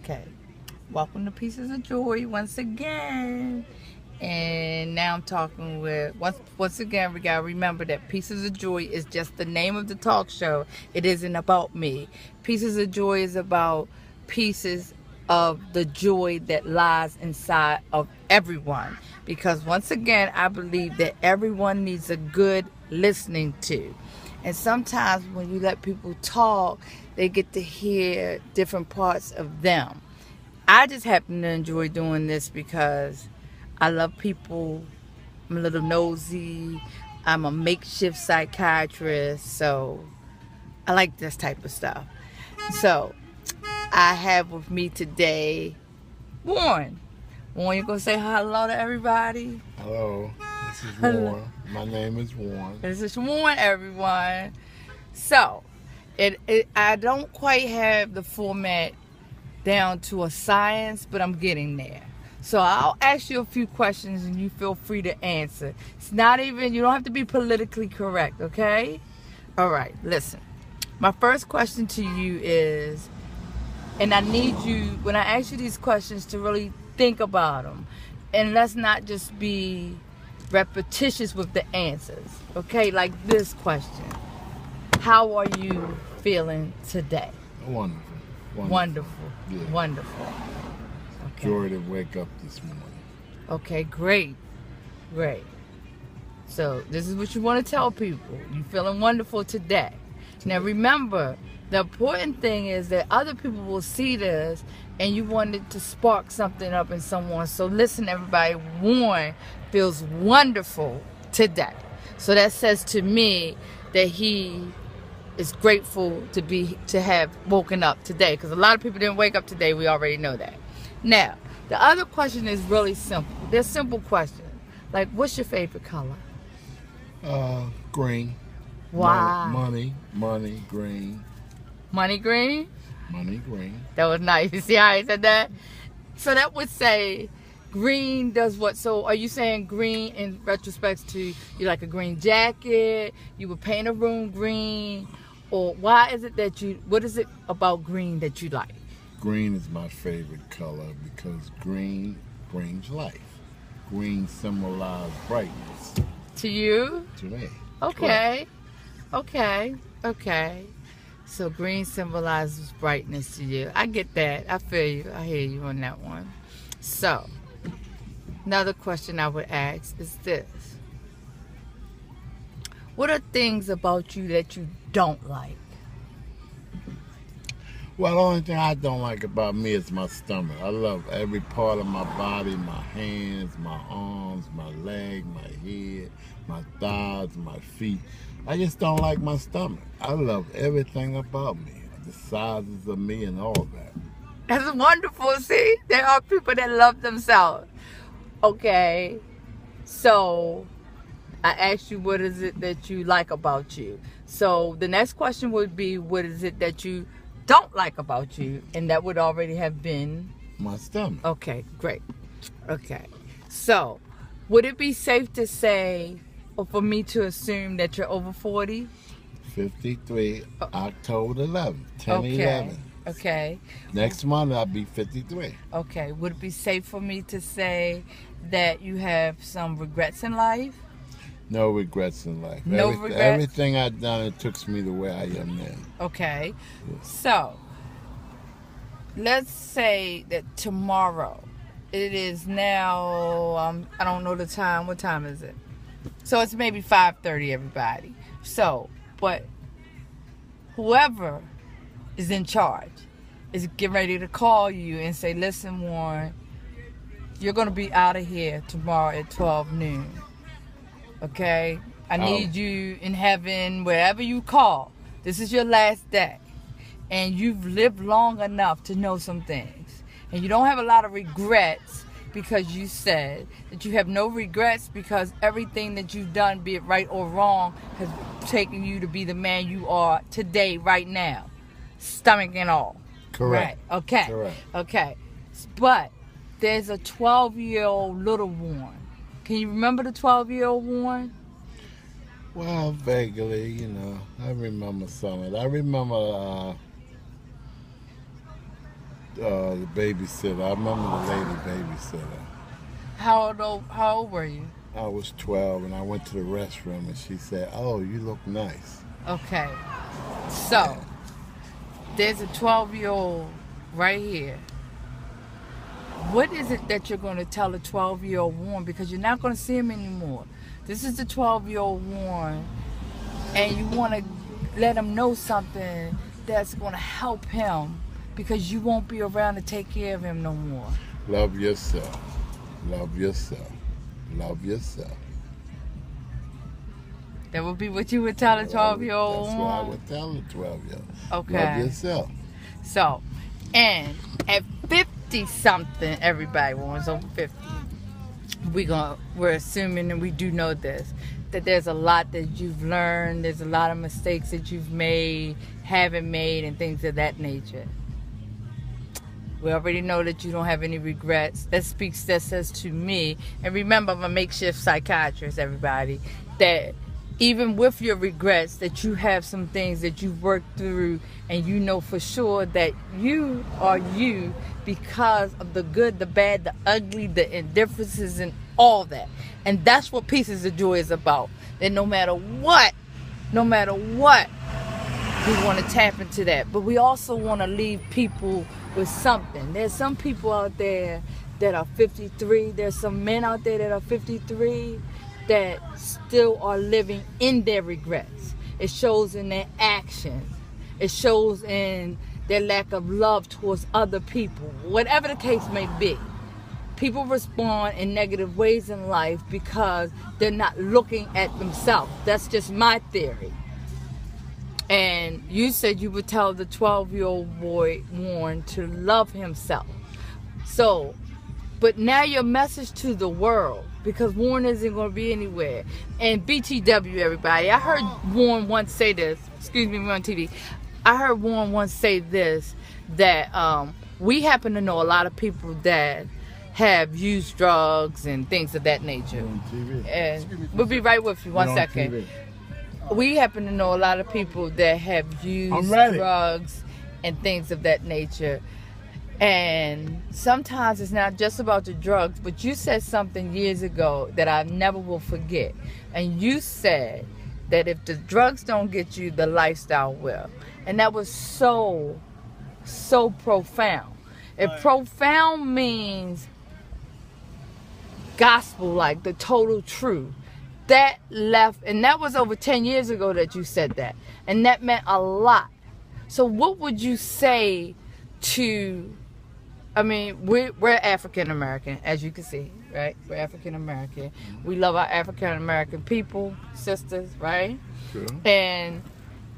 Okay. Welcome to Pieces of Joy once again. And now I'm talking with, once again, we got to remember that Pieces of Joy is just the name of the talk show. It isn't about me. Pieces of Joy is about pieces of the joy that lies inside of everyone. Because once again, I believe that everyone needs a good listening to. And sometimes when you let people talk, they get to hear different parts of them. I just happen to enjoy doing this because I love people. I'm a little nosy. I'm a makeshift psychiatrist, so I like this type of stuff. So I have with me today Warren. Warren, you gonna say hello to everybody? Hello, this is Warren. My name is Warren. This is Warren, everyone. So I don't quite have the format down to a science, but I'm getting there. So I'll ask you a few questions and you feel free to answer. It's not even, you don't have to be politically correct, okay? All right, listen. My first question to you is, and I need you, when I ask you these questions, to really think about them. And let's not just be repetitious with the answers, okay? Like this question. How are you feeling today? Wonderful. Wonderful. Yeah. Wonderful. Okay. Joy to wake up this morning. Okay, great. Great. So this is what you want to tell people. You're feeling wonderful today. Now remember, the important thing is that other people will see this and you want it to spark something up in someone. So listen, everybody, Warren feels wonderful today. So that says to me that he is grateful to have woken up today, because a lot of people didn't wake up today. We already know that. Now, the other question is really simple. They're simple questions. Like, what's your favorite color? Green. Why? Money, green. Money green? Money, green. That was nice. You see how I said that? So that would say green does what? So are you saying green in retrospect to you like a green jacket? You would paint a room green? Or why is it that what is it about green that you like? Green is my favorite color because green brings life. Green symbolizes brightness. To you? To me. Okay. Correct. Okay. So green symbolizes brightness to you. I get that. I feel you. I hear you on that one. So, another question I would ask is this. What are things about you that you don't like? Well, the only thing I don't like about me is my stomach. I love every part of my body, my hands, my arms, my leg, my head, my thighs, my feet. I just don't like my stomach. I love everything about me, the sizes of me and all that. That's wonderful. See, there are people that love themselves. Okay, so I asked you, what is it that you like about you? So the next question would be, what is it that you don't like about you? And that would already have been my stomach. Okay, great. Okay, so would it be safe to say, or for me to assume, that you're over 40? 53, October 11th, 10/11. Okay. Okay. Next month I'll be 53. Okay. Would it be safe for me to say that you have some regrets in life? No regrets in life. No regrets? Everything I've done, it took me to where I am now. Okay. So, let's say that tomorrow, it is now, I don't know the time. What time is it? So it's maybe 5:30, everybody. So, but whoever is in charge is getting ready to call you and say, listen, Warren, you're going to be out of here tomorrow at 12 noon. Okay? I need you in heaven, wherever you call. This is your last day. And you've lived long enough to know some things. And you don't have a lot of regrets, because you said that you have no regrets because everything that you've done, be it right or wrong, has taken you to be the man you are today, right now. Stomach and all. Correct. Right. Okay. Correct. Okay. But there's a 12-year-old little Warren. Can you remember the 12-year-old Warren? Well, vaguely, I remember some of it. I remember The babysitter. I remember the lady babysitter. How old were you? I was 12 and I went to the restroom and she said, "Oh, you look nice." Okay. So, there's a 12-year-old right here. What is it that you're going to tell a 12-year-old Warren? Because you're not going to see him anymore. This is the 12-year-old Warren, and you want to let him know something that's going to help him because you won't be around to take care of him no more. Love yourself. Love yourself. Love yourself. That would be what you would tell a 12-year-old That's what I would tell a 12-year-old. Okay. Love yourself. So, and at 50-something, everybody wants over 50. We're assuming, and we do know this, that there's a lot that you've learned, there's a lot of mistakes that you've made, haven't made, and things of that nature. We already know that you don't have any regrets. That says to me, and remember, I'm a makeshift psychiatrist, everybody, that even with your regrets, that you have some things that you've worked through, and you know for sure that you are you because of the good, the bad, the ugly, the indifferences, and all that. And that's what Pieces of Joy is about. That no matter what, we want to tap into that. But we also want to leave people with something. There's some people out there that are 53. There's some men out there that are 53 that still are living in their regrets. It shows in their actions. It shows in their lack of love towards other people. Whatever the case may be. People respond in negative ways in life because they're not looking at themselves. That's just my theory. And you said you would tell the 12-year-old boy, Warren, to love himself. So, but now your message to the world, because Warren isn't going to be anywhere. And BTW, everybody. I heard Warren once say this. Excuse me, we're on TV. I heard Warren once say this, that we happen to know a lot of people that have used drugs and things of that nature. And we'll be right with you. 1 second. We happen to know a lot of people that have used drugs and things of that nature. And sometimes it's not just about the drugs, but you said something years ago that I never will forget. And you said that if the drugs don't get you, the lifestyle will. And that was so profound. If profound means gospel, like the total truth, that left, and that was over 10 years ago that you said that, and that meant a lot. So what would you say to, I mean, we're African American, as you can see, right? We're African American. We love our African American people, sisters, right? Sure.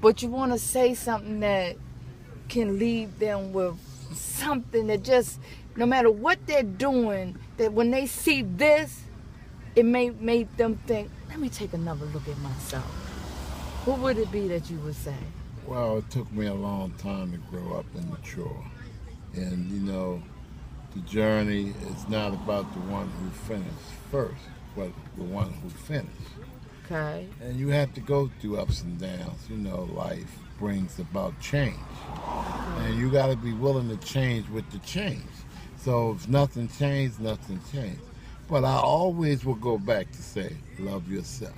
But you want to say something that can leave them with something that just, no matter what they're doing, that when they see this, it may make them think, let me take another look at myself. What would it be that you would say? Well, it took me a long time to grow up and mature. And, you know, the journey is not about the one who finished first, but the one who finished. Okay. And you have to go through ups and downs. You know, life brings about change. And you got to be willing to change with the change. So if nothing changed, nothing changed. But I always will go back to say, love yourself.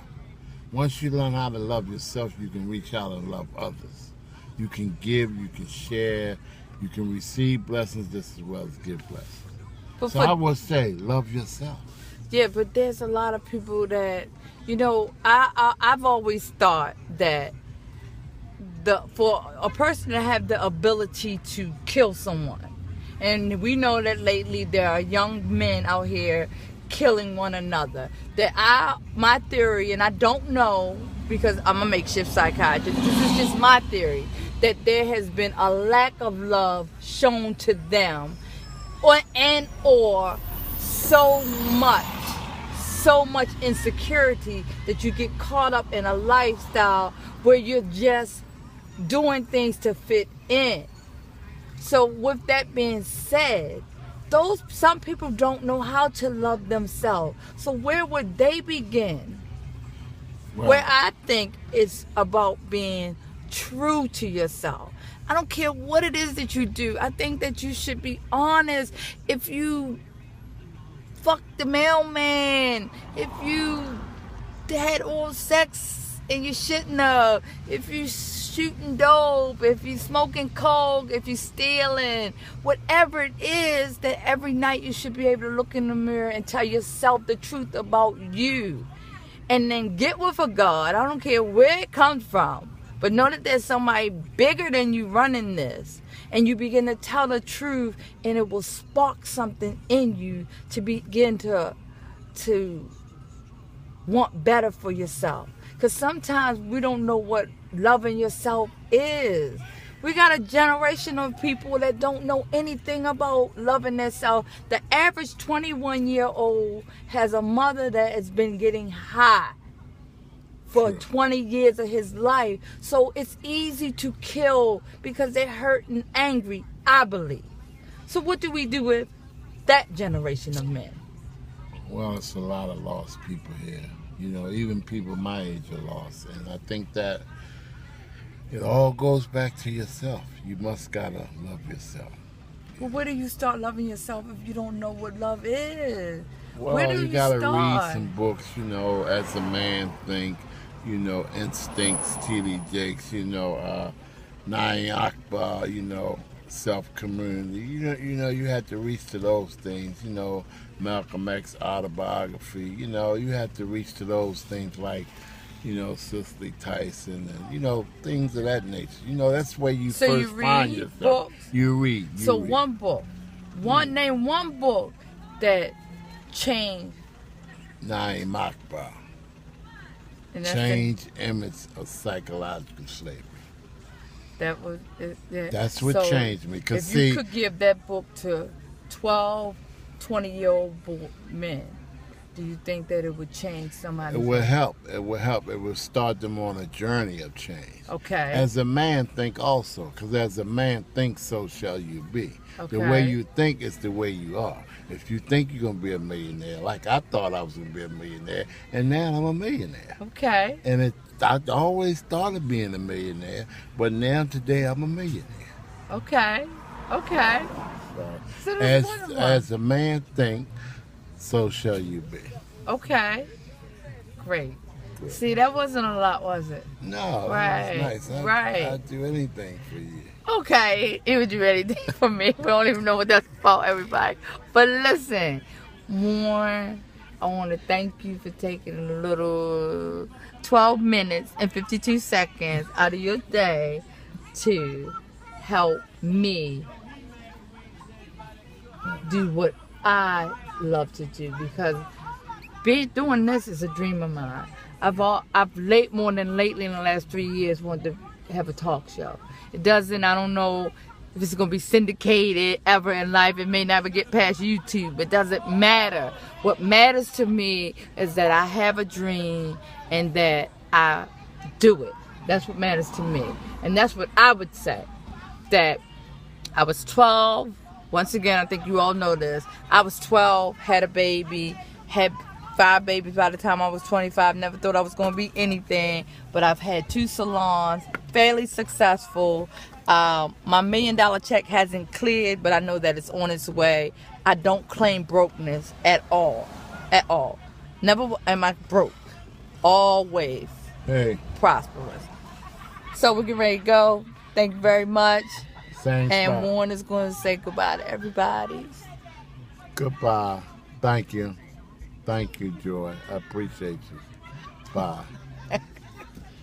Once you learn how to love yourself, you can reach out and love others. You can give, you can share, you can receive blessings just as well as give blessings. So I would say, love yourself. Yeah, but there's a lot of people that, you know, I've always thought that for a person to have the ability to kill someone, and we know that lately there are young men out here killing one another. That my theory, and I don't know because I'm a makeshift psychiatrist, this is just my theory, that there has been a lack of love shown to them, or so much insecurity that you get caught up in a lifestyle where you're just doing things to fit in. So with that being said, some people don't know how to love themselves. So where would they begin? Well, where I think it's about being true to yourself. I don't care what it is that you do. I think that you should be honest. If you fuck the mailman, if you had oral sex and you shouldn't have, if you shooting dope, if you smoking coke, if you stealing, whatever it is, that every night you should be able to look in the mirror and tell yourself the truth about you. And then get with a God. I don't care where it comes from. But know that there's somebody bigger than you running this. And you begin to tell the truth, and it will spark something in you to begin to want better for yourself. Because sometimes we don't know what loving yourself is. We got a generation of people that don't know anything about loving themselves. The average 21-year-old has a mother that has been getting high for 20 years of his life. So it's easy to kill because they're hurt and angry, I believe. So what do we do with that generation of men? Well, it's a lot of lost people here. You know, even people my age are lost. And I think that it all goes back to yourself. You must gotta love yourself. Well, where do you start loving yourself if you don't know what love is? Well, Where do you gotta start? read some books, you know, As a Man Think, you know, Instincts, T.D. Jakes, you know, Nine Akbar, you know, Self-Community. You know, you had to reach to those things, you know, Malcolm X autobiography, you know, you had to reach to those things like, you know, Cicely Tyson and, you know, things of that nature. You know, that's where you So first you read find yourself. books? You read. So one book. Name one book that changed. Naim Akbar. And that's Change image of psychological slavery. That was That's what so changed me. If Cause you see, could give that book to 12, 20-year-old men, do you think that it would change somebody? it would help. It would help. It would start them on a journey of change. Okay. As a man think also, because as a man thinks, so shall you be. Okay. The way you think is the way you are. If you think you're going to be a millionaire, like I thought I was going to be a millionaire, and now I'm a millionaire. Okay. And I always thought of being a millionaire, but now today I'm a millionaire. Okay. Okay. So As a man think, so shall you be. Okay. Great. See, that wasn't a lot, was it? No, Right. it was nice. Right. I'd do anything for you. Okay, it would do anything for me. We don't even know what that's about, everybody. But listen, Warren, I want to thank you for taking a little 12 minutes and 52 seconds out of your day to help me do what I love to do, because doing this is a dream of mine. I've late more than lately in the last 3 years wanted to have a talk show. It doesn't, I don't know if it's going to be syndicated ever in life. It may never get past YouTube. It doesn't matter. What matters to me is that I have a dream and that I do it. That's what matters to me. And that's what I would say. That I was 12. Once again, I think you all know this. I was 12, had a baby, had 5 babies by the time I was 25. Never thought I was going to be anything. But I've had 2 salons, fairly successful. My $1 million check hasn't cleared, but I know that it's on its way. I don't claim brokenness at all. At all. Never am I broke. Always prosperous. So we're getting ready to go. Thank you very much. Same and spot. Warren is going to say goodbye to everybody. Goodbye. Thank you. Thank you, Joy. I appreciate you. Bye.